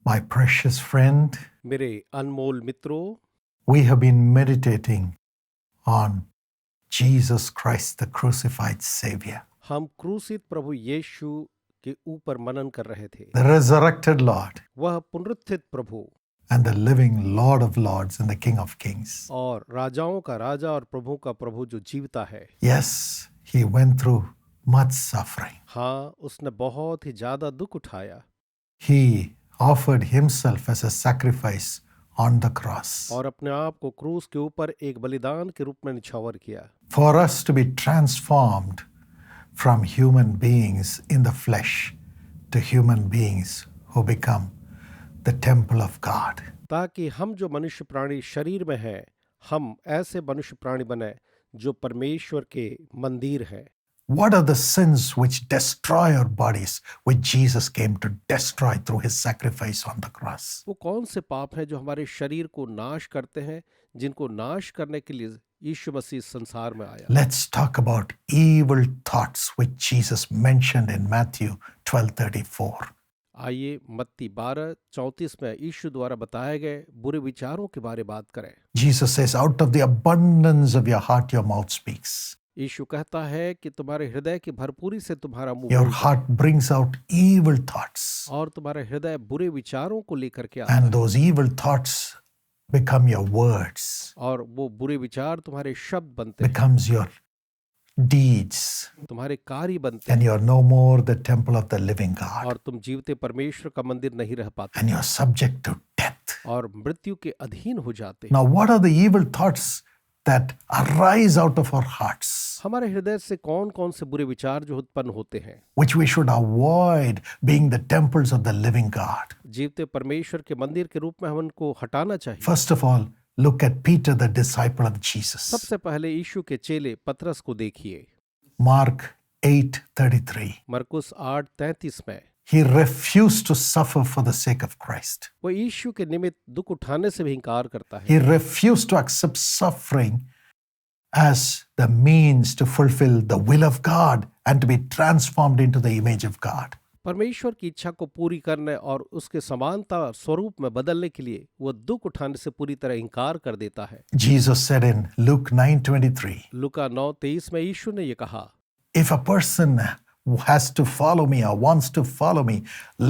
My precious friend, मेरे अनमोल मित्रों, we have been meditating on Jesus Christ, the crucified Savior, हम क्रूसित प्रभु यीशु के ऊपर मनन कर रहे थे। the resurrected Lord, वह पुनरुत्थित प्रभु and the living Lord of Lords and the King of Kings. और राजाओं का राजा और प्रभु का प्रभु जो जीवता है। Yes, he went through much suffering. हाँ, उसने बहुत ही ज्यादा दुख उठाया He offered himself as a sacrifice on the cross और अपने आप को क्रूस के ऊपर एक बलिदान के रूप में निछावर किया, for us to be transformed from human beings in the flesh to human beings who become the temple of God. ताकि हम जो मनुष्य प्राणी शरीर में हैं, हम ऐसे मनुष्य प्राणी बने जो परमेश्वर के मंदिर हैं। What are the sins which destroy our bodies, which Jesus came to destroy through his sacrifice on the cross? वो कौन से पाप हैं जो हमारे शरीर को नाश करते हैं, जिनको नाश करने के लिए यीशु मसीह संसार में आया। Let's talk about evil thoughts which Jesus mentioned in Matthew 12:34. आइए मत्ती 12:34 में यीशु द्वारा बताए गए बुरे विचारों के बारे बात करें। Jesus says, out of the abundance of your heart, your mouth speaks. यीशु कहता है कि तुम्हारे हृदय की भरपूरी से तुम्हारा मुंह Your बोलता है heart brings out evil thoughts. और तुम्हारा हृदय बुरे विचारों को लेकर के आता And है those evil thoughts become your words, और वो बुरे विचार तुम्हारे शब्द बनते हैं, becomes your deeds. तुम्हारे कार्य बनते And हैं you're no more the temple of the living God. और तुम जीवते परमेश्वर का मंदिर नहीं रह पाते And you're subject to death. और मृत्यु के अधीन हो जाते। Now, what are the evil thoughts that arise out of our hearts, हमारे हृदय से कौन कौन से बुरे विचार जो उत्पन्न होते हैं, which we should avoid being the temples of the living God? जीवते परमेश्वर के मंदिर के रूप में हम उनको हटाना चाहिए। First of all, look at Peter, the disciple of Jesus. सबसे पहले यीशु के चेले पतरस को देखिए। Mark 8:33. मरकुस 8:33 में He refused to suffer for the sake of Christ. वो यीशु के निमित्त दुख उठाने से भी इंकार करता है। He refused to accept suffering as the means to fulfill the will of God and to be transformed into the image of God. परमेश्वर की इच्छा को पूरी करने और उसके समानता स्वरूप में बदलने के लिए वो दुख उठाने से पूरी तरह इंकार कर देता है। Jesus said in Luke 9:23, लुका 9:23 में यीशु ने ये कहा, if a person has to follow me or wants to follow me,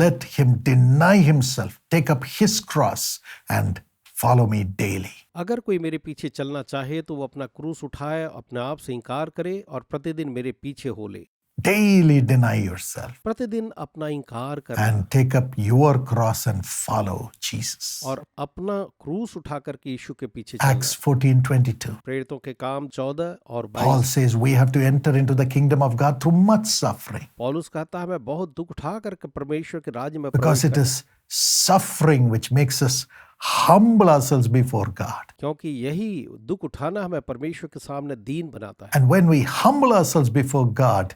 let him deny himself, take up his cross and follow me daily. अगर कोई मेरे पीछे चलना चाहे तो वो अपना क्रूस उठाए, अपने आप से इंकार करे और प्रतिदिन मेरे पीछे हो ले। Daily deny yourself प्रतिदिन अपना इंकार करना and take up your cross and follow Jesus. और अपना क्रूस उठा करके यीशु के पीछे Acts चलना। 14:22. प्रेरितों के काम 14 और Paul 22। says we have to enter into the kingdom of God through much suffering, पौलुस कहता है मैं बहुत दुख उठा करके परमेश्वर के राज्य में because प्रवेश it is suffering which makes us humble ourselves before God. क्योंकि यही दुख उठाना हमें परमेश्वर के सामने दीन बनाता है। And when we humble ourselves before God,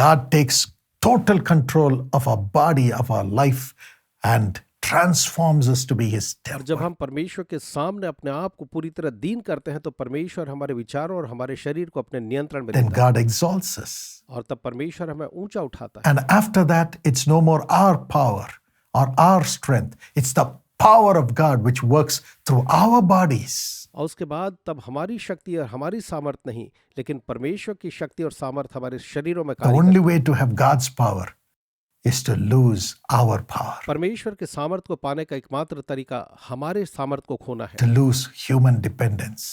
God takes total control of our body, of our life, and transforms us to be His और जब temple. हम परमेश्वर के सामने अपने आप को पूरी तरह दीन करते हैं तो परमेश्वर हमारे विचारों और हमारे शरीर को अपने नियंत्रण में Then लेता है God exalts us. और तब परमेश्वर हमें ऊंचा उठाता है। And after that, it's no more our power or our strength. It's the power of God which works through our bodies. और उसके बाद तब हमारी शक्ति और हमारी सामर्थ नहीं, लेकिन परमेश्वर की शक्ति और सामर्थ हमारे शरीरों में The कार्य only करती है। way to have God's power is to lose our power, परमेश्वर के सामर्थ को पाने का एकमात्र तरीका हमारे सामर्थ को खोना है, to lose human dependence,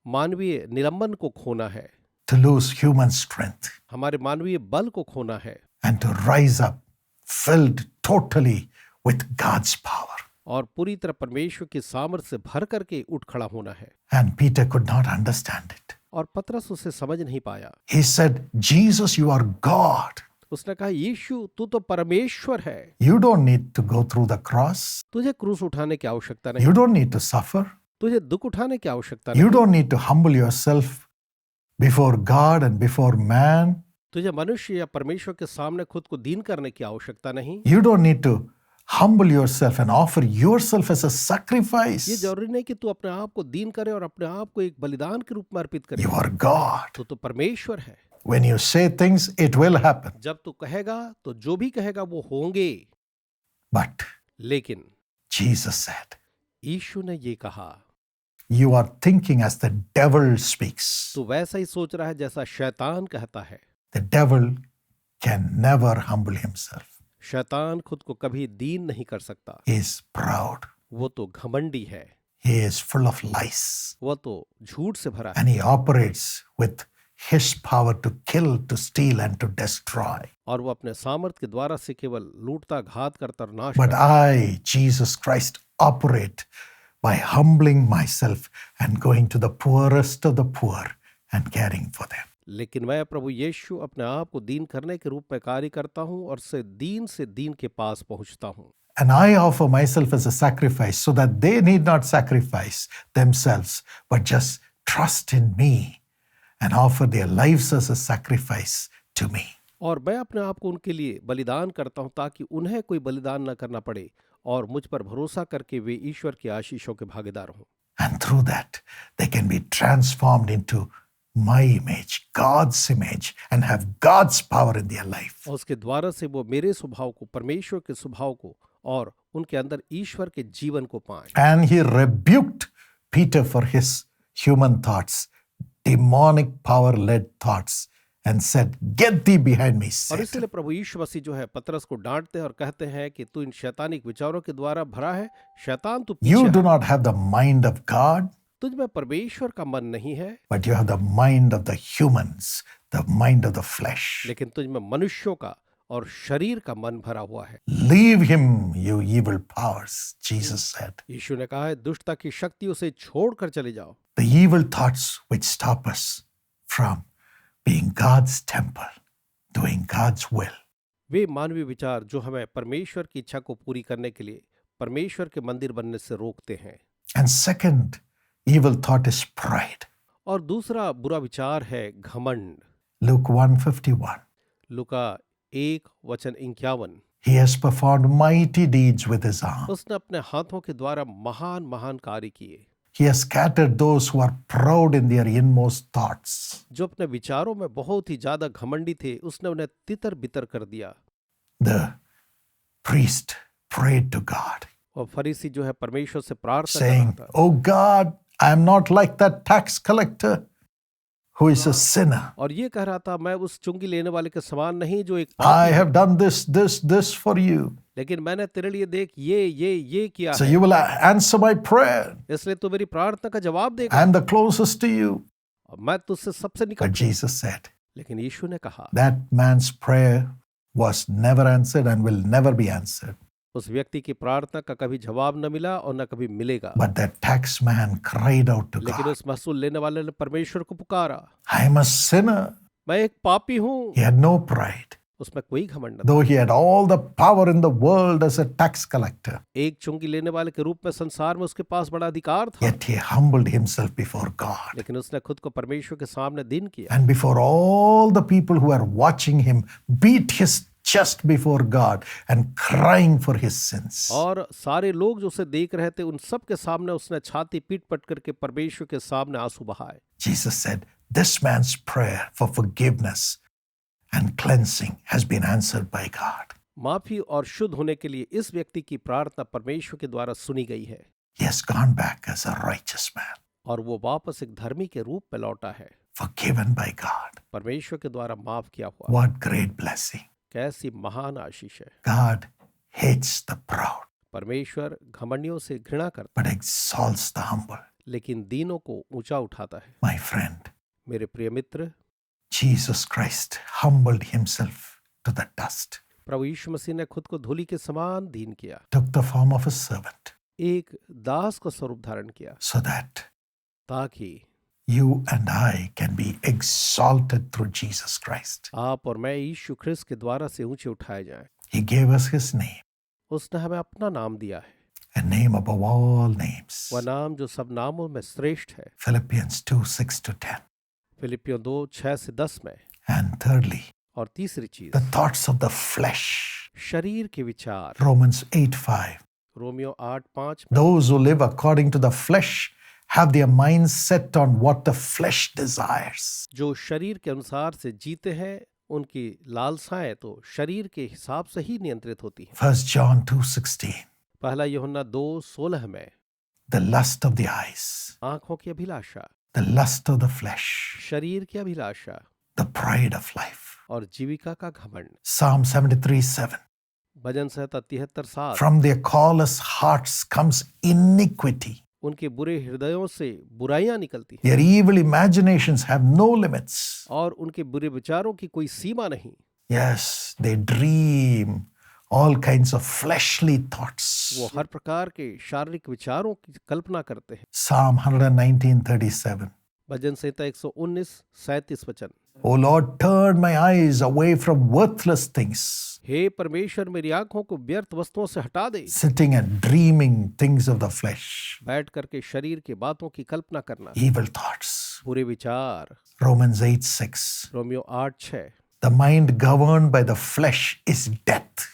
मानवीय निलंबन को खोना है, to lose human strength, हमारे मानवीय बल को खोना है and to rise up filled totally with God's power. और पूरी तरह परमेश्वर की सामर्थ से भर करके उठ खड़ा होना है। And Peter could not understand it. और पतरस उसे समझ नहीं पाया। He said, Jesus, you are God. उसने कहा यीशु तू तो परमेश्वर है, You don't need to go through the cross. तुझे क्रूस उठाने की आवश्यकता नहीं, You don't need to suffer. तुझे दुख उठाने की आवश्यकता You नहीं, don't need to humble yourself before God and before man. तुझे मनुष्य या परमेश्वर के सामने खुद को दीन करने की आवश्यकता नहीं। You don't need to humble yourself and offer yourself as a ये sacrifice. जरूरी नहीं कि तू अपने आप को दीन करे और अपने आप को एक बलिदान के रूप में अर्पित करे। You are God. तो परमेश्वर है। When you say things, it will happen. जब तू कहेगा तो जो भी कहेगा वो होंगे, But लेकिन Jesus said, यीशु ने ये कहा, you are thinking as the devil speaks. तू वैसा ही सोच रहा है जैसा शैतान कहता है। The devil can never humble himself. शैतान खुद को कभी दीन नहीं कर सकता। He is proud. वो तो घमंडी है, He is full of lies. वो तो झूठ से भरा है And he operates with his power to kill, to steal, and to destroy. और वो अपने सामर्थ के द्वारा से केवल लूटता, घात करता और नाश But करता है। I, Jesus Christ, operate by humbling myself and going to the poorest of the poor and caring for them. लेकिन मैं प्रभु यीशु अपने आप को दीन करने के रूप में कार्य करता हूँ और से दीन के पास पहुँचता हूँ। And I offer myself as a sacrifice so that they need not sacrifice themselves, but just trust in me and offer their lives as a sacrifice to me. और मैं अपने आप को उनके लिए बलिदान करता हूँ ताकि उन्हें कोई बलिदान न करना पड़े और मुझ पर भरोसा करके वे ईश्वर की आशीषों के भागीदार हों। And through that, they can be transformed into my image, God's image, and have God's power in their life. और उसके द्वारा से वो मेरे स्वभाव को, परमेश्वर के स्वभाव को और उनके अंदर ईश्वर के जीवन को पाएं। And he rebuked Peter for his human thoughts, demonic power-led thoughts, and said, "Get thee behind me, और Satan." इसलिए प्रभु यीशु मसीह जो है पतरस को डांटते हैं और कहते हैं कि तू इन शैतानिक विचारों के द्वारा भरा है, शैतान तू You पीछे do है। not have the mind of God, तुझ में परमेश्वर का मन नहीं है, but you have the mind of the humans, the mind of the flesh. लेकिन तुझ में मनुष्यों का और शरीर का मन भरा हुआ है। Leave him, you evil powers, Jesus said. यीशु ने कहा है, दुष्टता की शक्तियों से छोड़कर चले जाओ। The evil thoughts which stop us from being God's temple, doing God's will. वे मानवीय विचार जो हमें परमेश्वर की इच्छा को पूरी करने के लिए परमेश्वर के मंदिर बनने से रोकते हैं। And second evil thought is pride. और दूसरा बुरा विचार है घमंड। Luke 1:51. Luca 1:51। He has performed mighty deeds with his arm. उसने अपने हाथों के द्वारा महान महान कार्य किए। He has scattered those who are proud in their inmost thoughts. जो अपने विचारों में बहुत ही ज्यादा घमंडी थे, उसने उन्हें तितर बितर कर दिया। The priest prayed to God, और फरीसी जो है परमेश्वर से प्रार्थना कर saying, रहा था, "Oh God, I am not like that tax collector who is a sinner. और ये कह रहा था, मैं उस चुंगी लेने वाले के समान नहीं जो एक I पापी है, have done this for you. लेकिन मैंने तेरे लिए देख ये किया So है, you will answer my prayer. इसलिए तू मेरी प्रार्थना का जवाब देगा I am the closest to you." और मैं तुझसे सबसे But निकट हूं। Jesus said, लेकिन यीशु ने कहा, that man's prayer was never answered and will never be answered. उस व्यक्ति की प्रार्थना का कभी जवाब न मिला और न कभी मिलेगा। But that tax man cried out to लेकिन God, उस महसूल लेने वाले ने परमेश्वर को पुकारा, "I am a sinner." मैं एक पापी हूँ। He had no pride, उसमें कोई घमंड न था। though he had all the power in the world as a tax collector. एक चुंगी लेने वाले के रूप में संसार में उसके पास बड़ा अधिकार था, Yet he humbled himself before God. लेकिन उसने खुद को परमेश्वर के सामने दीन किया And before all the people who are watching him, beat his chest before God and crying for his sins. और सारे लोग जो उसे देख रहे थे उन सब के सामने उसने छाती पीट पट करके परमेश्वर के सामने आंसू बहाए। Jesus said, "This man's prayer for forgiveness and cleansing has been answered by God. माफी और शुद्ध होने के लिए इस व्यक्ति की प्रार्थना परमेश्वर के द्वारा सुनी गई है He has gone back as a righteous man, और वो वापस एक धर्मी के रूप में लौटा है, forgiven by God." परमेश्वर के द्वारा माफ किया हुआ। What great blessing. कैसी महान आशीष है। God hates the proud, परमेश्वर घमंडियों से घृणा करता but exalts the humble. लेकिन दीनों को ऊंचा उठाता है। My friend, मेरे प्रिय मित्र, Jesus Christ humbled himself to the dust, प्रभु यीशु मसीह ने खुद को धूलि के समान दीन किया, took the form of a servant, एक दास का स्वरूप धारण किया, so that ताकि you and I can be exalted through Jesus Christ. आप और मैं यीशु ख्रिस्त के द्वारा से ऊंचे उठाए जाएं। He gave us his name, उसने हमें अपना नाम दिया है, a name above all names. वह नाम जो सब नामों में श्रेष्ठ है। Philippians 2:6-10. फिलिपियों 2:6-10 में। And thirdly, और तीसरी चीज, the thoughts of the flesh. शरीर के विचार। Romans 8:5. रोमियो 8:5 में। Those who live according to the flesh have their minds set on what the flesh desires. जो शरीर के अनुसार से जीते हैं उनकी लालसाएं तो शरीर के हिसाब से ही नियंत्रित होती हैं। 1 John 2:16. पहला यूहन्ना 2:16 में the lust of the eyes, आंखों की अभिलाषा, the lust of the flesh, शरीर की अभिलाषा the pride of life. और जीविका का घमंड। Psalm 73:7. Bhajan Samhita 73:7। From their callous hearts comes iniquity. उनके बुरे हृदयों से बुराइयां निकलती हैं Their evil imaginations have no limits. और उनके बुरे विचारों की कोई सीमा नहीं। Yes, they dream all kinds of fleshly thoughts. वो हर प्रकार के शारीरिक विचारों की कल्पना करते हैं। Psalm 119:37. भजन संहिता 119:37 वचन। O Lord, turn my eyes away from worthless things, हे परमेश्वर, मेरी आंखों को व्यर्थ वस्तुओं से हटा दे। sitting and dreaming things of the flesh, बैठ करके शरीर के बातों की कल्पना करना, evil thoughts. बुरे विचार। Romans 8:6. Romeo 8:6। The mind governed by the flesh is death,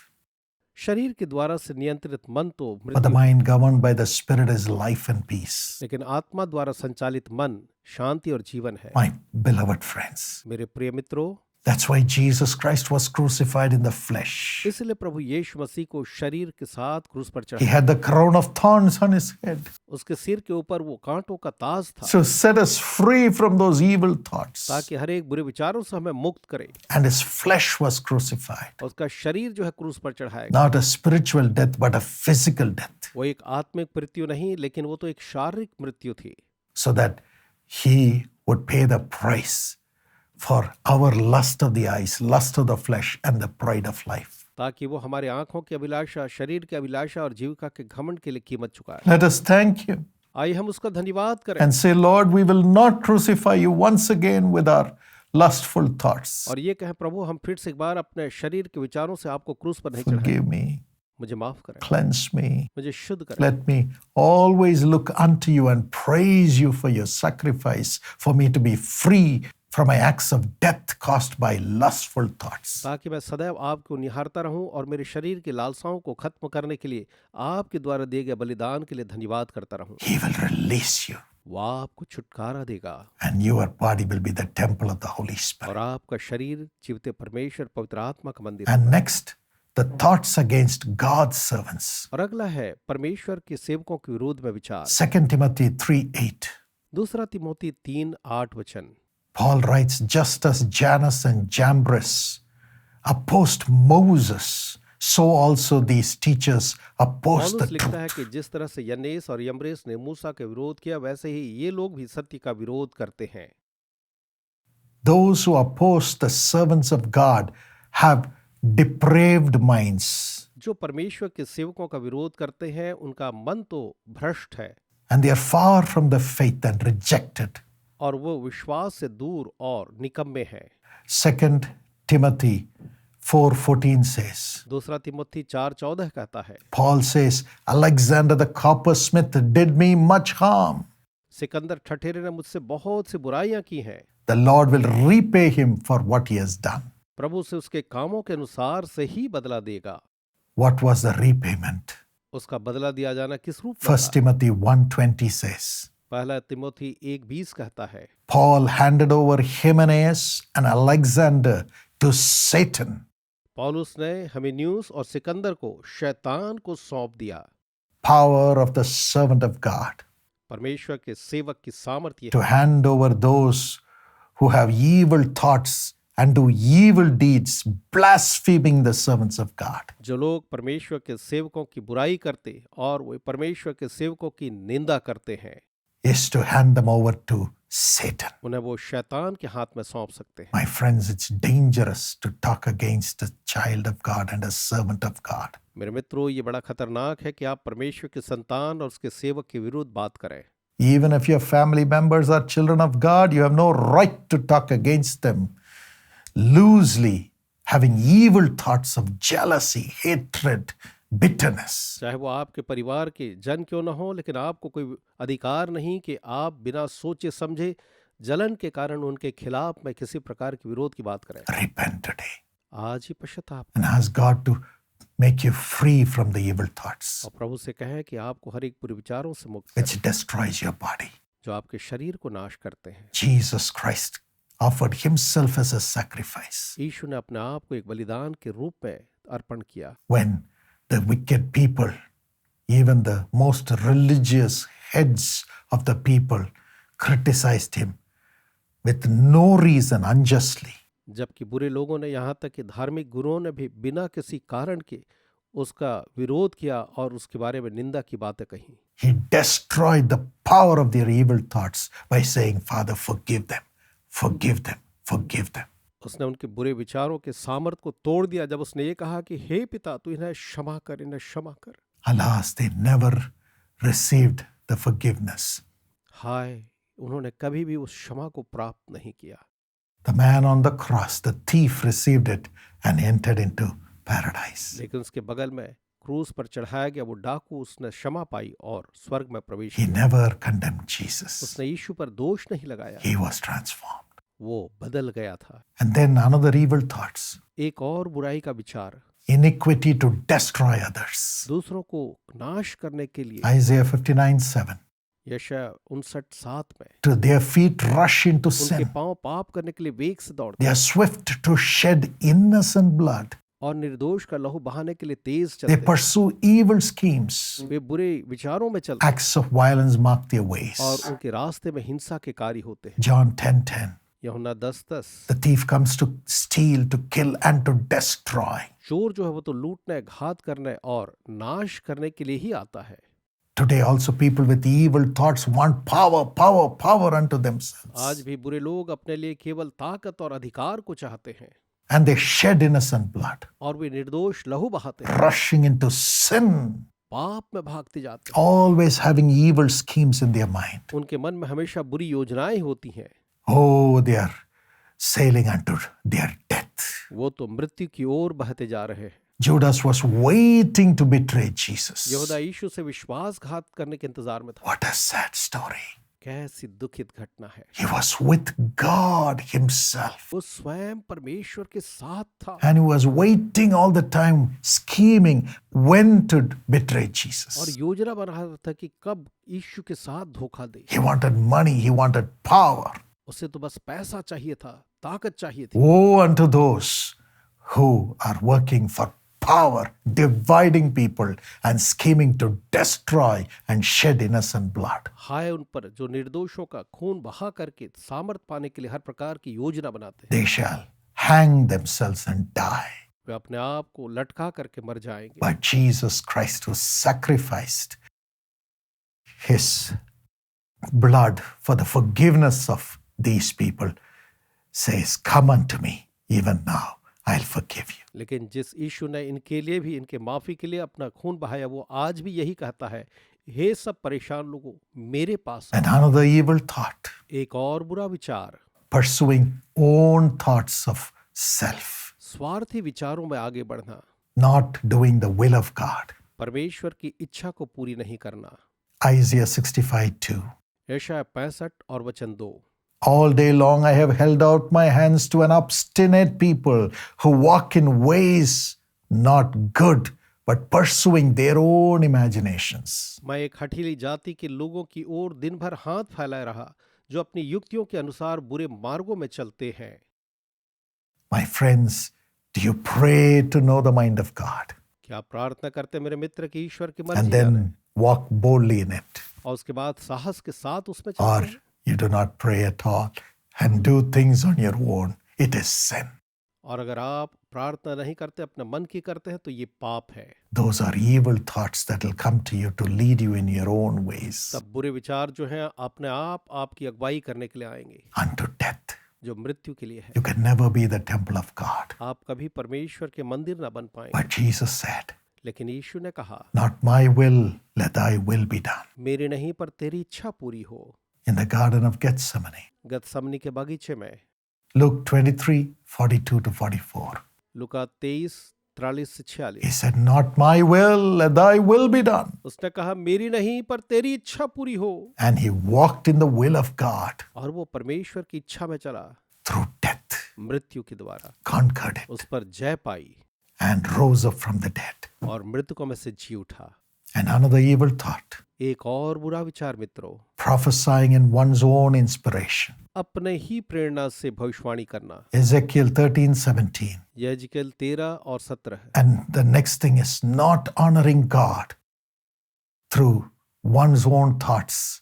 शरीर के द्वारा से नियंत्रित मन तो but the मृत्यु, mind governed by the spirit is life and peace. लेकिन आत्मा द्वारा संचालित मन शांति और जीवन है। My beloved friends, मेरे प्रिय मित्रों, that's why Jesus Christ was crucified in the flesh. इसलिए प्रभु यीशु मसीह को शरीर के साथ क्रूस पर He चढ़ा। had the crown of thorns on his head. उसके सिर के ऊपर वो कांटों का ताज था, So set us free from those evil thoughts. ताकि हर एक बुरे विचारों से हमें मुक्त करे। And his flesh was crucified. और उसका शरीर जो है क्रूस पर चढ़ाया। Not a spiritual death, but a physical death. वो एक आत्मिक मृत्यु नहीं, लेकिन वो तो एक शारीरिक मृत्यु थी, So that he would pay the price for our lust of the eyes, lust of the flesh, and the pride of life. ताकि वो हमारे आंखों की अभिलाषा, शरीर की अभिलाषा और जीविका के घमंड के लिए कीमत चुकाए। Let us thank him आइए हम उसका धन्यवाद करें and say, Lord, we will not crucify you once again with our lustful thoughts. और ये कहें, प्रभु हम फिर से एक बार अपने शरीर के विचारों से आपको क्रूस पर नहीं चढ़ाएं। Forgive me, मुझे माफ करें, cleanse me. मुझे शुद्ध करें। Let me always look unto you and praise you for your sacrifice, for me to be free from my acts of death caused by lustful thoughts. ताकि मैं सदैव आपको निहारता रहूं और मेरे शरीर की लालसाओं को खत्म करने के लिए आपके द्वारा दिए गए बलिदान के लिए धन्यवाद करता रहूं। He will release you, वह आपको छुटकारा देगा and your body will be the temple of the Holy Spirit. और आपका शरीर जीवते परमेश्वर पवित्र आत्मा का मंदिर। And next, the thoughts against God's servants. और अगला है परमेश्वर के सेवकों के विरोध में विचार। 2 Timothy 3:8. दूसरा तिमोथी 3:8 वचन। Paul writes, just as Jannes and Jambres opposed Moses, so also these teachers oppose the पौलुस लिखता है truth. कि जिस तरह से यन्नेस और यम्ब्रेस ने मूसा के विरोध किया, वैसे ही ये लोग भी सत्य का विरोध करते हैं। Those who oppose the servants of God have depraved minds, जो परमेश्वर के सेवकों का विरोध करते हैं, उनका मन तो भ्रष्ट है and they are far from the faith and rejected. और वो विश्वास से दूर और निकम्मे हैं। 2 Timothy 4:14 says, दूसरा तिमोथी 4:14 कहता है, Paul says, Alexander the coppersmith did me much harm. Sikandar ठठेरे ने मुझसे बहुत सी बुराइयां की हैं, The Lord will repay him for what he has done. प्रभु से उसके कामों के अनुसार से ही बदला देगा। What was the repayment? उसका बदला दिया जाना किस रूप में 1 था? Timothy 1:20 says, पहला तिमोथी 1:20 कहता है, Paul handed over Hymenaeus and Alexander to Satan. पौलुस ने हमेन्यूस और सिकंदर को शैतान को सौंप दिया। Power of the servant of God परमेश्वर के सेवक की सामर्थ्य to hand over those who have evil thoughts and do evil deeds, blaspheming the servants of God. जो लोग परमेश्वर के सेवकों की बुराई करते और वो परमेश्वर के सेवकों की निंदा करते हैं, Is to hand them over to Satan. उन्हें वो शैतान के हाथ में सौंप सकते हैं। My friends, it's dangerous to talk against a child of God and a servant of God. मेरे मित्रों, ये बड़ा खतरनाक है कि आप परमेश्वर के संतान और उसके सेवक के विरुद्ध बात करें। Even if your family members are children of God, you have no right to talk against them loosely, having evil thoughts of jealousy, hatred, bitterness. चाहे वो आपके परिवार के जन क्यों न हो, लेकिन आपको कोई अधिकार नहीं कि आप बिना सोचे समझे जलन के कारण उनके खिलाफ में किसी प्रकार के विरोध की बात करें। Repent today आज ही पश्चाताप and ask God to make you free from the evil thoughts और प्रभु से कहें कि आपको हर एक बुरे विचारों से मुक्त which करें, destroys your body. जो आपके शरीर को नाश करते हैं। Jesus Christ offered himself as a sacrifice यीशु ने अपने आप को एक बलिदान के रूप में अर्पण किया। when the wicked people Even the most religious heads of the people criticized him with no reason, unjustly. जबकि बुरे लोगों ने यहाँ तक कि धार्मिक गुरुओं ने भी बिना किसी कारण के उसका विरोध किया और उसके बारे में निंदा की बातें कही। He destroyed the power of their evil thoughts by saying, Father, forgive them, forgive them, forgive them. उसने उनके बुरे विचारों के सामर्थ्य को तोड़ दिया जब उसने ये कहा कि हे पिता तू इन्हें क्षमा कर, इन्हें क्षमा कर। Alas, they never received the forgiveness. हाय, उन्होंने कभी भी उस क्षमा को प्राप्त नहीं किया। The man on the cross, the thief, received it and entered into paradise. लेकिन उसके बगल में क्रूस पर चढ़ाया गया वो डाकू, उसने क्षमा पाई और स्वर्ग में प्रवेश He किया। never condemned Jesus. उसने यीशु पर दोष नहीं लगाया, He was transformed. वो बदल गया था। And then another evil thoughts, एक और बुराई का विचार, iniquity to destroy others. दूसरों को नाश करने के लिए। Isaiah 59:7. यशायाह 59:7 में To their feet rush into उनके sin. पांव पाप करने के लिए वेग से दौड़ते They are swift to shed innocent blood. और निर्दोष का लहू बहाने के लिए तेज They चलते। pursue evil schemes. वे बुरे विचारों में चलते Acts of violence mark their ways. और उनके रास्ते में हिंसा के कार्य होते हैं। John 10:10. यूहन्ना 10:10। The thief comes to steal, to kill, and to destroy. चोर जो है वो तो लूटने, घात करने और नाश करने के लिए ही आता है। Today also people with evil thoughts want power, power, power unto themselves. आज भी बुरे लोग अपने लिए केवल ताकत और अधिकार को चाहते हैं And they shed innocent blood, और वे निर्दोष लहू बहाते हैं, rushing into sin, पाप में भागते जाते हैं। always having evil schemes in their mind. उनके मन में हमेशा बुरी योजनाएं होती हैं। Oh, they are sailing unto their death. वो तो मृत्यु की ओर बहते जा रहे हैं। Judas was waiting to betray Jesus. यहूदा यीशु से विश्वासघात करने के इंतजार में था। What a sad story. कैसी दुखित घटना है। He was with God Himself. वो स्वयं परमेश्वर के साथ था And he was waiting all the time, scheming when to betray और Jesus. योजना बना रहा था कि कब यीशु के साथ धोखा दे। He wanted money, he wanted power. उसे तो बस पैसा चाहिए था, ताकत चाहिए थी। Woe unto those who are working for power, dividing people and scheming to destroy and shed innocent blood. हाय उन पर जो निर्दोषों का खून बहा करके सामर्थ पाने के लिए हर प्रकार की योजना बनाते हैं। They shall hang themselves and die. वे अपने आप को लटका करके मर जाएंगे। But Jesus Christ, who sacrificed His blood for the forgiveness of these people, says, Come unto me, even now, I'll forgive you. लेकिन जिस यीशु ने इनके लिए भी, इनके माफी के लिए अपना खून बहाया, वो आज भी यही कहता है, हे सब परेशान लोगों, मेरे पास आओ। And another evil thought, एक और बुरा विचार, pursuing own thoughts of self, स्वार्थी विचारों में आगे बढ़ना, not doing the will of God. परमेश्वर की इच्छा को पूरी नहीं करना। Isaiah 65:2. यशायाह 65 और वचन 2। All day long I have held out my hands to an obstinate people who walk in ways not good, but pursuing their own imaginations. मैं एक हठीली जाति के लोगों की ओर दिन भर हाथ फैलाए रहा, जो अपनी युक्तियों के अनुसार बुरे मार्गों में चलते हैं। My friends, do you pray to know the mind of God क्या प्रार्थना करते मेरे मित्र की ईश्वर की and मर्जी जाने, then walk boldly in it? और उसके बाद साहस के साथ उसमें Or चलते हैं? you do not pray at all and do things on your own? It is sin. और अगर आप प्रार्थना नहीं करते, अपने मन की करते हैं, तो ये पाप है। Those are evil thoughts that will come to you to lead you in your own ways तब बुरे विचार जो हैं अपने आप आपकी अगुवाई करने के लिए आएंगे, unto death. जो मृत्यु के लिए है। You can never be the temple of God. आप कभी परमेश्वर के मंदिर ना बन पाएंगे। But Jesus said, लेकिन यीशु ने कहा, Not my will, let thy will be done. मेरे नहीं पर तेरी इच्छा पूरी हो। In the Garden of Gethsemane. गतसमनी के बगीचे में। Luke 23:42-44. Luca 23:43-46। He said, Not my will, let thy will be done. उसने कहा, मेरी नहीं पर तेरी इच्छा पूरी हो। And he walked in the will of God और वो परमेश्वर की इच्छा में चला, through death, मृत्यु के द्वारा conquered it, उस पर जय पाई and rose up from the dead. और मृतकों में से जी उठा। And another evil thought, एक और बुरा विचार मित्रों, prophesying in one's own inspiration. अपने ही प्रेरणा से भविष्यवाणी करना। Ezekiel 13:17. यहेजकेल 13 और 17। And the next thing is not honoring God through one's own thoughts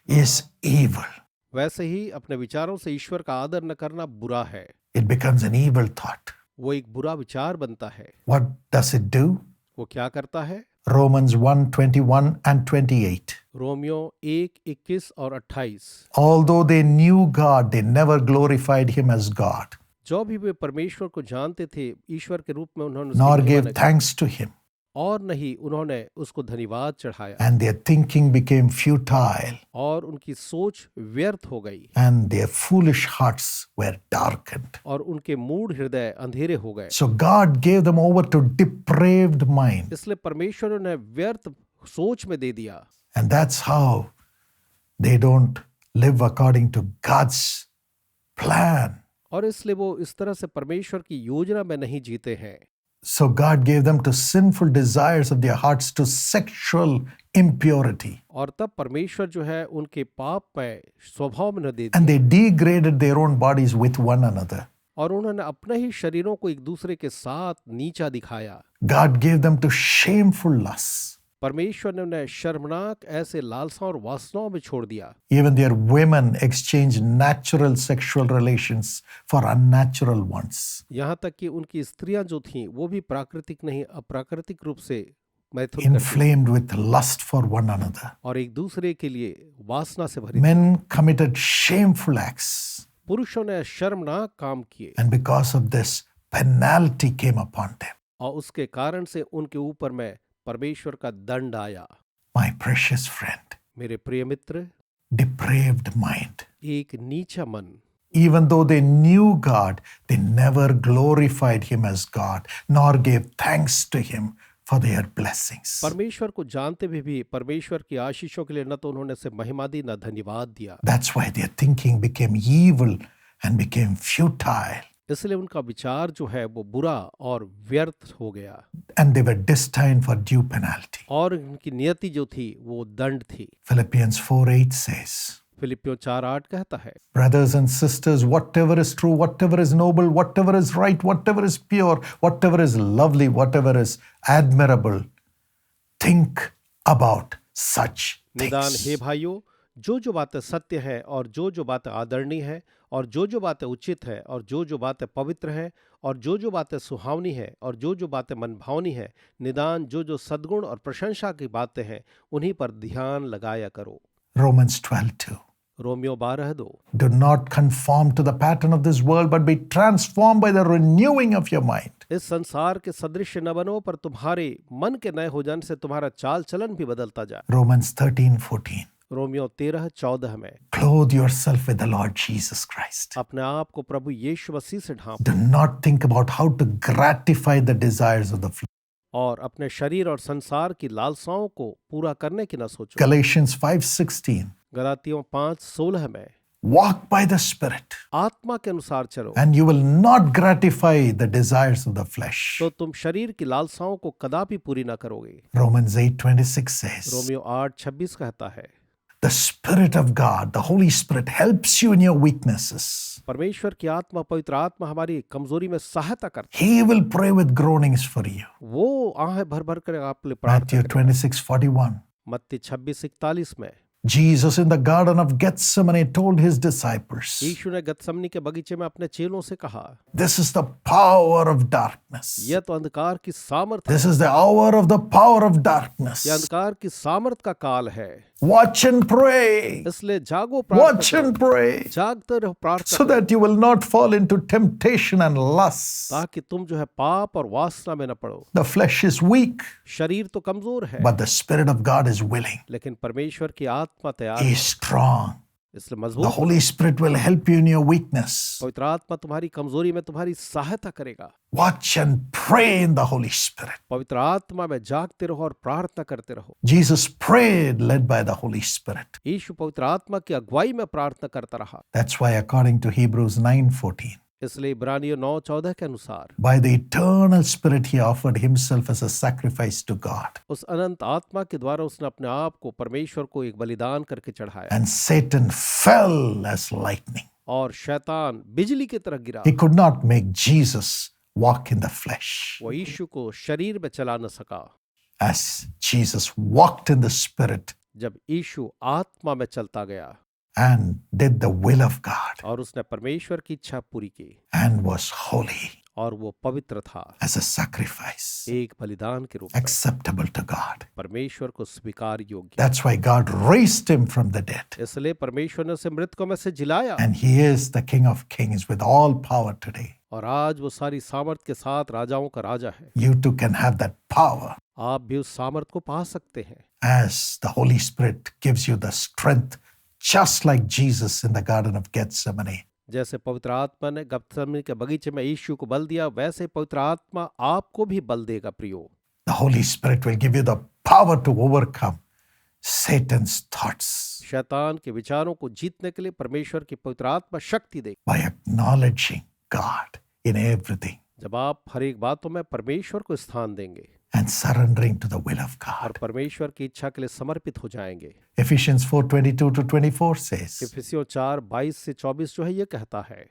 is evil. वैसे ही अपने विचारों से ईश्वर का आदर न करना बुरा है, It becomes an evil thought. वो एक बुरा विचार बनता है। What does it do? वो क्या करता है? Romans 1:21 and 28. रोमियो 1:21 और 28। Although they knew God, they never glorified him as God, जो भी वे परमेश्वर को जानते थे, ईश्वर के रूप में उन्होंने nor उसकी gave महिमा न की, thanks to him, और नहीं उन्होंने उसको धन्यवाद चढ़ाया, and their thinking became futile, और उनकी सोच व्यर्थ हो गई, and their foolish hearts were darkened. और उनके मूढ़ हृदय अंधेरे हो गए। So God gave them over to depraved mind, इसलिए परमेश्वर ने उन्हें व्यर्थ सोच में दे दिया, and that's how they don't live according to God's plan. और इसलिए वो इस तरह से परमेश्वर की योजना में नहीं जीते हैं। So God gave them to sinful desires of their hearts, to sexual impurity, और तब परमेश्वर जो है उनके पाप में स्वभाव में न दे and दिया, they degraded their own bodies with one another. और उन्होंने अपने ही शरीरों को एक दूसरे के साथ नीचा दिखाया। God gave them to shameful lusts. परमेश्वर ने उन्हें शर्मनाक ऐसे लालसाओं और वासनाओं में छोड़ दिया। Even their women exchanged natural sexual relations for unnatural ones. यहाँ तक कि उनकी स्त्रियां जो थीं वो भी प्राकृतिक नहीं अप्राकृतिक रूप से मैथुन करती Inflamed with lust for one another. और एक दूसरे के लिए वासना से भरी। Men committed shameful acts, पुरुषों ने शर्मनाक काम किए, and because of this, penalty came upon them. और उसके कारण से उनके ऊपर में परमेश्वर का दंड आया। My precious friend, मेरे प्रिय मित्र, depraved mind. एक नीचा मन, Even though they knew God, they never glorified him as God, nor gave thanks to him for their blessings. परमेश्वर को जानते हुए भी परमेश्वर की आशीषों के लिए न तो उन्होंने से महिमा दी न धन्यवाद दिया। That's why their thinking became evil and became futile, इसलिए उनका विचार जो है वो बुरा और व्यर्थ हो गया, and they were destined for due penalty. और उनकी नियति जो थी वो दंड थी। Philippians 4:8 says, फिलिपियों 4:8 कहता है, Brothers and sisters, whatever is true, whatever is noble, whatever is right, whatever is pure, whatever is lovely, whatever is admirable, think about such निदान things. हे भाइयों, जो बातें सत्य है और जो बातें आदरणीय है और जो बातें उचित है और जो बातें पवित्र है और जो बातें सुहावनी है और जो बातें मनभावनी है, निदान जो सद्गुण और प्रशंसा की बातें हैं उन्हीं पर ध्यान लगाया करो। Romans 12:2. Romeo 12:2। Do not conform to the pattern of this world, but be transformed by the renewing of your mind. इस संसार के सदृश न बनो, पर तुम्हारे मन के नए हो जाने से तुम्हारा चाल चलन भी बदलता जाए। Romans 13:14. रोमियो 13:14 में, Clothe yourself with the Lord Jesus Christ. अपने आप को प्रभु यीशु मसीह से ढांपो Do not think about how to gratify the desires of the flesh. और अपने शरीर और संसार की लालसाओं को पूरा करने की न सोचो। Galatians 5:16. गलातियों 5:16 में, Walk by the Spirit, आत्मा के अनुसार चलो and you will not gratify the desires of the flesh. तो तुम शरीर की लालसाओं को कदापि पूरी न करोगे। Romans 8:26 says, रोमियो 8:26 कहता है, the Spirit of God, the Holy Spirit, helps you in your weaknesses. परमेश्वर की आत्मा, पवित्र आत्मा हमारी कमजोरी में सहायता करती He will pray with groanings for you. है। वो आहें भर भर कर आप लिए प्रार्थना Matthew करेगा। 26:41. मत्ती 26:41 में, Jesus in the Garden of Gethsemane told his disciples, यीशु ने गतसमनी के बगीचे में अपने चेलों से कहा, this is the power of darkness. यह तो अंधकार की सामर्थ है, This is the hour of the power of darkness. यह अंधकार की सामर्थ का काल है। Watch and pray. इसलिए जागो, Watch प्रार्थना and करो, pray, जागते रहो, प्रार्थना so that you will not fall into temptation and lust. ताकि तुम जो है पाप और वासना में न पड़ो। The flesh is weak, शरीर तो कमजोर है, but the Spirit of God is willing. लेकिन परमेश्वर की आत्मा तैयार He है, is strong. इसलिए The मजबूत। Holy Spirit will help you in your weakness. पवित्र आत्मा तुम्हारी कमजोरी में तुम्हारी सहायता करेगा। Watch and pray in the Holy Spirit. पवित्र आत्मा में जागते रहो और प्रार्थना करते रहो। Jesus prayed led by the Holy Spirit. यीशु पवित्र आत्मा की अगुवाई में प्रार्थना करता रहा। That's why according to Hebrews 9:14, इसलिए इब्रानियों 9:14 के अनुसार by the eternal Spirit he offered himself as a sacrifice to God. उस अनंत आत्मा के द्वारा उसने अपने आप को परमेश्वर को एक बलिदान करके चढ़ाया, And Satan fell as lightning. और शैतान बिजली की तरह गिरा। He could not make Jesus walk in the flesh. वो यीशु को शरीर में चला न सका। as Jesus walked in the Spirit जब यीशु आत्मा में चलता गया and did the will of God और उसने परमेश्वर की इच्छा पूरी की and was holy और वो पवित्र था as a sacrifice, एक बलिदान के रूप में acceptable to God. परमेश्वर को स्वीकार योग्य। That's why God raised him from the dead. इसलिए परमेश्वर ने उसे मृतकों में से जिलाया And he is the King of Kings with all power today. और आज वो सारी सामर्थ के साथ राजाओं का राजा है। You too can have that power आप भी उस सामर्थ को पा सकते हैं as the Holy Spirit gives you the strength, just like Jesus in the Garden of Gethsemane. जैसे पवित्र आत्मा ने गतसमनी के बगीचे में यीशु को बल दिया, वैसे पवित्र आत्मा आपको भी बल देगा प्रियो। The Holy Spirit will give you the power to overcome Satan's thoughts शैतान के विचारों को जीतने के लिए परमेश्वर की पवित्र आत्मा शक्ति देगी। by acknowledging God in everything जब आप हर एक बातों में परमेश्वर को स्थान देंगे and surrendering to the will of और God. परमेश्वर की इच्छा के लिए समर्पित हो जाएंगे। Ephesians 4:22-24 says, इफिसियों 4:22 से 24 जो है ये कहता है,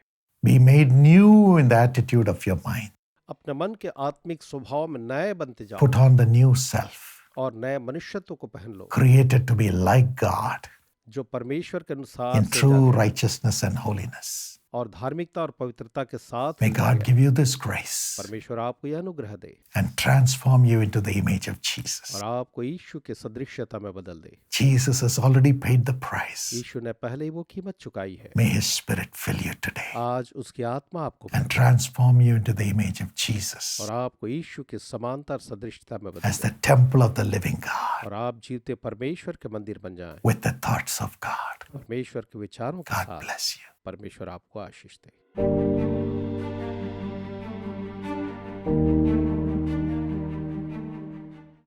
Be made new in the attitude of your mind. अपने मन के आत्मिक स्वभाव में नए बनते जाओ Put on the new self, और नए मनुष्यत्व को पहन लो created to be like God जो परमेश्वर के अनुसार in सृजा true है righteousness and holiness. और धार्मिकता और पवित्रता के साथ May सृजा God है। give you this grace परमेश्वर आपको यह अनुग्रह दे and transform you into the image of Jesus. और आपको यीशु के सदृश्यता में बदल दे। Jesus has already paid the price. यीशु ने पहले ही वो कीमत चुकाई है। May His Spirit fill you today आज उसकी आत्मा आपको and भरे transform you into the image of Jesus और आपको यीशु के समांतर सदृशता में बदल as they the temple of the living God और आप जीवते परमेश्वर के मंदिर बन जाएं with the thoughts of God. परमेश्वर के विचारों के God साथ। bless you. परमेश्वर आपको आशीष दे।